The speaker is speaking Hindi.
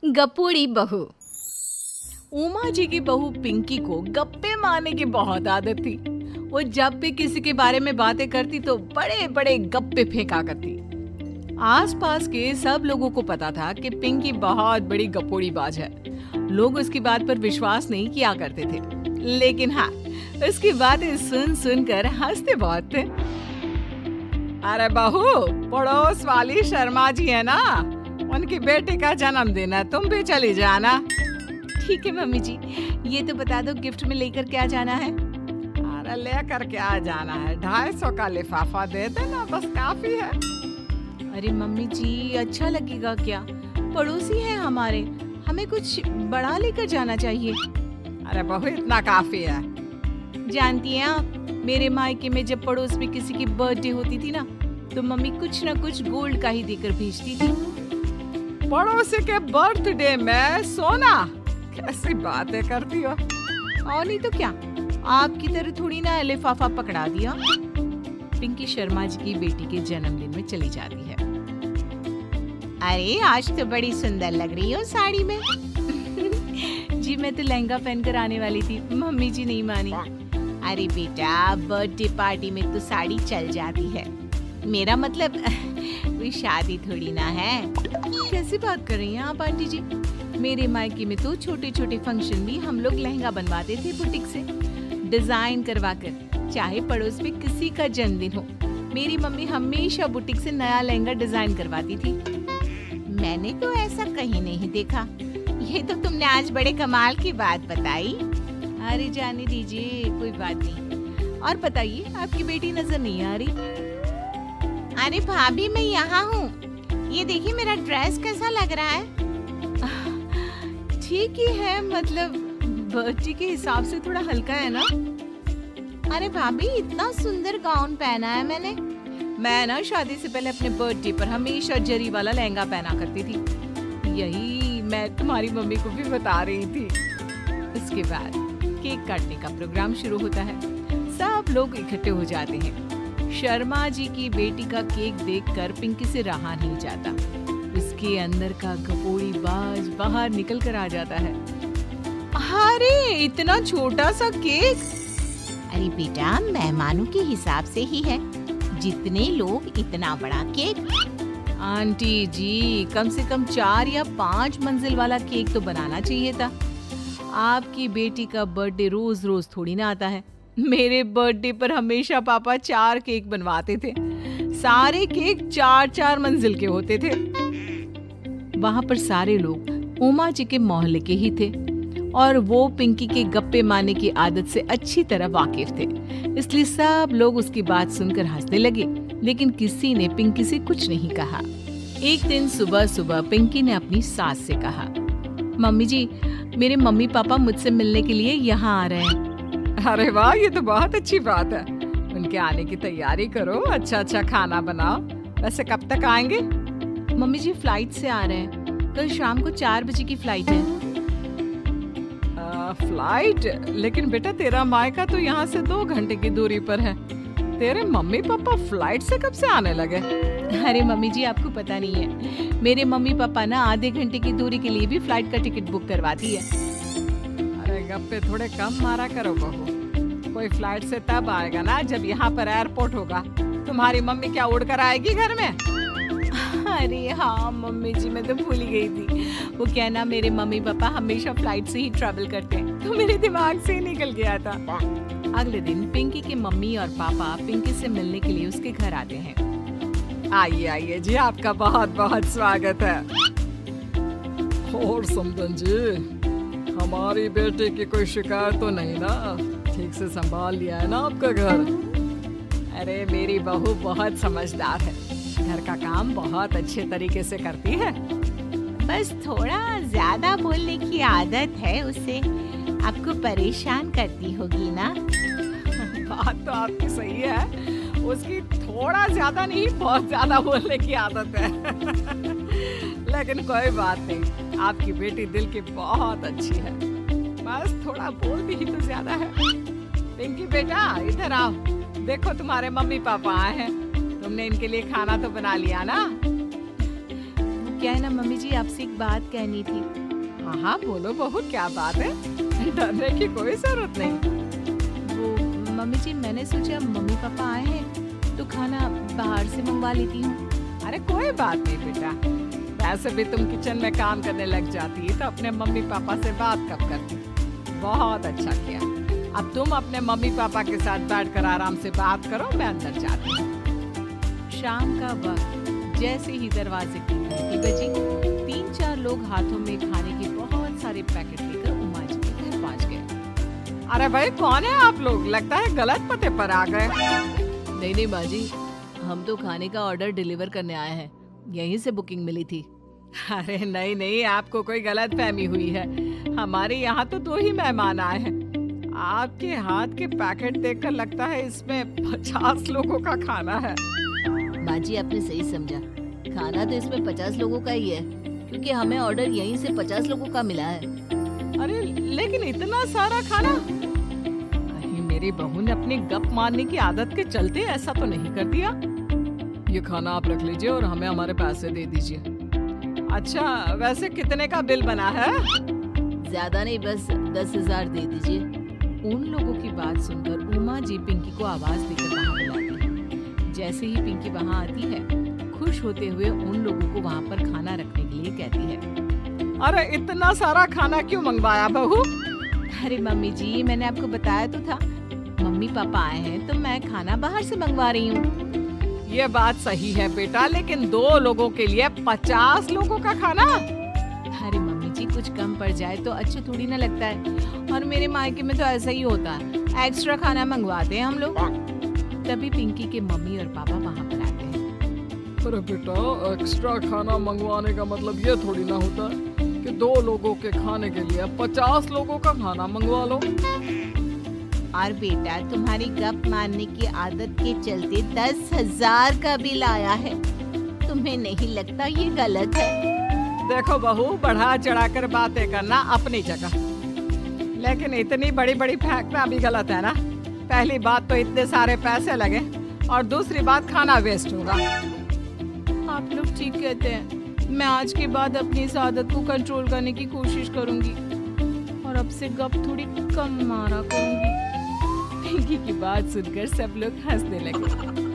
गपोड़ी बहू। उमा जी की बहू पिंकी को गप्पे मारने की बहुत आदत थी। वो जब भी किसी के बारे में बातें करती तो बड़े बड़े गप्पे फेंका करती। आसपास के सब लोगों को पता था कि पिंकी बहुत बड़ी गपोड़ी बाज है। लोग उसकी बात पर विश्वास नहीं किया करते थे, लेकिन हाँ, उसकी बातें सुन सुनकर हंसते बहुत थे। अरे बहू, पड़ोस वाली शर्मा जी है ना, उनकी बेटी का जन्मदिन है, तुम भी चली जाना। ठीक है मम्मी जी, ये तो बता दो गिफ्ट में लेकर क्या जाना है? अरे लेकर क्या जाना है, 250 का लिफाफा दे देना, बस काफी है। अरे मम्मी जी, अच्छा लगेगा क्या? पड़ोसी है हमारे, हमें कुछ बड़ा लेकर जाना चाहिए। अरे बहू, इतना काफी है। जानती हैं आप, मेरे मायके में जब पड़ोस में किसी की बर्थडे होती थी ना, तो मम्मी कुछ ना कुछ गोल्ड का ही देकर भेजती थी। पड़ोसी के बर्थडे में सोना? कैसी बातें करती हो। और नहीं तो क्या, आपकी तरह थोड़ी ना लिफाफा पकड़ा दिया। पिंकी शर्मा जी की बेटी के जन्मदिन में चली जाती है। अरे आज तो बड़ी सुंदर लग रही हो साड़ी में। जी मैं तो लहंगा पहनकर आने वाली थी, मम्मी जी नहीं मानी। अरे बेटा, बर्थडे पार्टी में तो साड़ी चल जाती है, मेरा मतलब कोई शादी थोड़ी ना है। कैसी बात कर रही हैं आप आंटी जी? मेरे मायके में तो छोटे छोटे फंक्शन भी हम लोग लहंगा बनवाते थे बुटीक से, डिजाइन करवा कर। चाहे पड़ोस में किसी का जन्मदिन हो, मेरी मम्मी हमेशा बुटीक से नया लहंगा डिजाइन करवाती थी। मैंने तो ऐसा कहीं नहीं देखा। ये तो तुमने आज बड़े कमाल की बात बताई। अरे जाने दीजिए, कोई बात नहीं। और बताइए, आपकी बेटी नजर नहीं आ रही? अरे भाभी, मैं यहाँ हूँ। ये देखिए मेरा ड्रेस कैसा लग रहा है? ठीक ही है, मतलब बर्थडे के हिसाब से थोड़ा हल्का है ना। अरे भाभी, इतना सुंदर गाउन पहना है मैंने। मैं ना शादी से पहले अपने बर्थडे पर हमेशा जरी वाला लहंगा पहना करती थी। यही मैं तुम्हारी मम्मी को भी बता रही थी। इसके बाद केक काटने का प्रोग्राम शुरू होता है। सब लोग इकट्ठे हो जाते हैं। शर्मा जी की बेटी का केक देखकर पिंकी से रहा नहीं जाता। उसके अंदर का गपोड़ी बाज बाहर निकल कर आ जाता है। अरे इतना छोटा सा केक! अरे बेटा, मेहमानों के हिसाब से ही है, जितने लोग इतना बड़ा केक। आंटी जी, कम से कम 4 या 5 मंजिल वाला केक तो बनाना चाहिए था। आपकी बेटी का बर्थडे रोज रोज थोड़ी ना आता है। मेरे बर्थडे पर हमेशा पापा 4 केक बनवाते थे। सारे केक 4-4 मंजिल के होते थे। वहां पर सारे लोग उमा जी के मोहल्ले के ही थे और वो पिंकी के गप्पे मारने की आदत से अच्छी तरह वाकिफ थे, इसलिए सब लोग उसकी बात सुनकर हंसने लगे, लेकिन किसी ने पिंकी से कुछ नहीं कहा। एक दिन सुबह सुबह पिंकी ने अपनी सास से कहा, मम्मी जी, मेरे मम्मी पापा मुझसे मिलने के लिए यहाँ आ रहे हैं। अरे वाह, ये तो बहुत अच्छी बात है। उनके आने की तैयारी करो, अच्छा अच्छा खाना बनाओ। वैसे कब तक आएंगे? मम्मी जी फ्लाइट से आ रहे हैं, कल शाम को 4 बजे की फ्लाइट है। फ्लाइट? लेकिन बेटा, तेरा मायका तो यहाँ से 2 घंटे की दूरी पर है। तेरे मम्मी पापा फ्लाइट से कब से आने लगे? अरे मम्मी जी, आपको पता नहीं है, मेरे मम्मी पापा ना आधे घंटे की दूरी के लिए भी फ्लाइट का टिकट बुक करवाती है। अरे गप्पे थोड़े कम मारा करो बहू। कोई फ्लाइट से तब आएगा ना जब यहाँ पर एयरपोर्ट होगा। तुम्हारी मम्मी क्या उड़कर आएगी घर में? अरे हाँ मम्मी जी, मैं तो भूल ही गई थी। वो क्या ना, मेरे मम्मी पापा हमेशा फ्लाइट से ही ट्रैवल करते हैं, तो मेरे दिमाग से ही निकल गया था। अगले दिन पिंकी के मम्मी और पापा पिंकी से मिलने के लिए उसके घर आते हैं। आइए आइए जी, आपका बहुत बहुत स्वागत है। और समदन जी, हमारी बेटी की कोई शिकायत तो नहीं ना? ठीक से संभाल लिया है ना आपका घर? अरे मेरी बहू बहुत समझदार है, घर का काम बहुत अच्छे तरीके से करती है। बस थोड़ा ज्यादा बोलने की आदत है उसे, आपको परेशान करती होगी ना? बात तो आपकी सही है, उसकी थोड़ा ज्यादा नहीं बहुत ज्यादा बोलने की आदत है। लेकिन कोई बात नहीं, आपकी बेटी दिल की बहुत अच्छी है, बस थोड़ा बोलती ही तो ज्यादा है। पिंकी बेटा, इधर आओ, देखो तुम्हारे मम्मी पापा आए हैं। तुमने इनके लिए खाना तो बना लिया ना? क्या है ना मम्मी जी, आपसे एक बात कहनी थी। हाँ हाँ बोलो बहू, क्या बात है? डरने की कोई जरूरत नहीं। वो मम्मी जी, मैंने सोचा मम्मी पापा आए हैं तो खाना बाहर से मंगवा लेती हूँ। अरे कोई बात नहीं बेटा, वैसे भी तुम किचन में काम करने लग जाती तो अपने मम्मी पापा से बात कब करती। बहुत अच्छा किया। अब तुम अपने मम्मी पापा के साथ बैठकर आराम से बात करो, मैं अंदर जाती हूँ। शाम का वक्त जैसे ही दरवाजे की घंटी बजी, 3-4 लोग हाथों में खाने के बहुत सारे पैकेट लेकर उमा जी के घर पहुंच गए। अरे भाई कौन है आप लोग? लगता है गलत पते पर आ गए। नहीं नहीं माँ जी, हम तो खाने का ऑर्डर डिलीवर करने आए हैं, यहीं से बुकिंग मिली थी। अरे नहीं नहीं, आपको कोई गलत फहमी हुई है। हमारे यहाँ तो 2 ही मेहमान आए हैं। आपके हाथ के पैकेट देखकर लगता है इसमें 50 लोगों का खाना है। माँ जी आपने सही समझा, खाना तो इसमें 50 लोगों का ही है, क्योंकि हमें ऑर्डर यहीं से 50 लोगों का मिला है। अरे लेकिन इतना सारा खाना? कहीं मेरी बहू ने अपनी गप मारने की आदत के चलते ऐसा तो नहीं कर दिया? ये खाना आप रख लीजिए और हमें हमारे पैसे दे दीजिए। अच्छा वैसे कितने का बिल बना है? ज्यादा नहीं, बस 10,000 दे दीजिए। उन लोगों की बात सुनकर उमा जी पिंकी को आवाज देकर वहाँ बुलाती है। जैसे ही पिंकी वहाँ आती है, खुश होते हुए उन लोगों को वहाँ पर खाना रखने के लिए कहती है। अरे इतना सारा खाना क्यों मंगवाया बहू? अरे मम्मी जी, मैंने आपको बताया तो था, मम्मी पापा आए हैं तो मैं खाना बाहर से मंगवा रही हूँ। ये बात सही है बेटा, लेकिन 2 लोगों के लिए 50 लोगों का खाना? अरे मम्मी जी, कुछ कम पड़ जाए तो अच्छा थोड़ी ना लगता है, और मेरे मायके में तो ऐसा ही होता है, एक्स्ट्रा खाना मंगवाते हैं हम लोग। तभी पिंकी के मम्मी और पापा वहाँ पर आते हैं। अरे बेटा, एक्स्ट्रा खाना मंगवाने का मतलब ये थोड़ी ना होता कि 2 लोगों के खाने के लिए 50 लोगों का खाना मंगवा लो। और बेटा, तुम्हारी गप मारने की आदत के चलते 10,000 का बिल आया है, तुम्हें नहीं लगता ये गलत है? देखो बहू, बढ़ा चढ़ाकर बातें करना अपनी जगह, लेकिन इतनी बड़ी बड़ी फेंकना भी गलत है ना। पहली बात तो इतने सारे पैसे लगे, और दूसरी बात खाना वेस्ट होगा। आप लोग ठीक कहते हैं, मैं आज के बाद अपनी इस आदत को कंट्रोल करने की कोशिश करूंगी और अब से गप थोड़ी कम मारा करूंगी। पिंकी की बात सुनकर सब लोग हंसने लगे।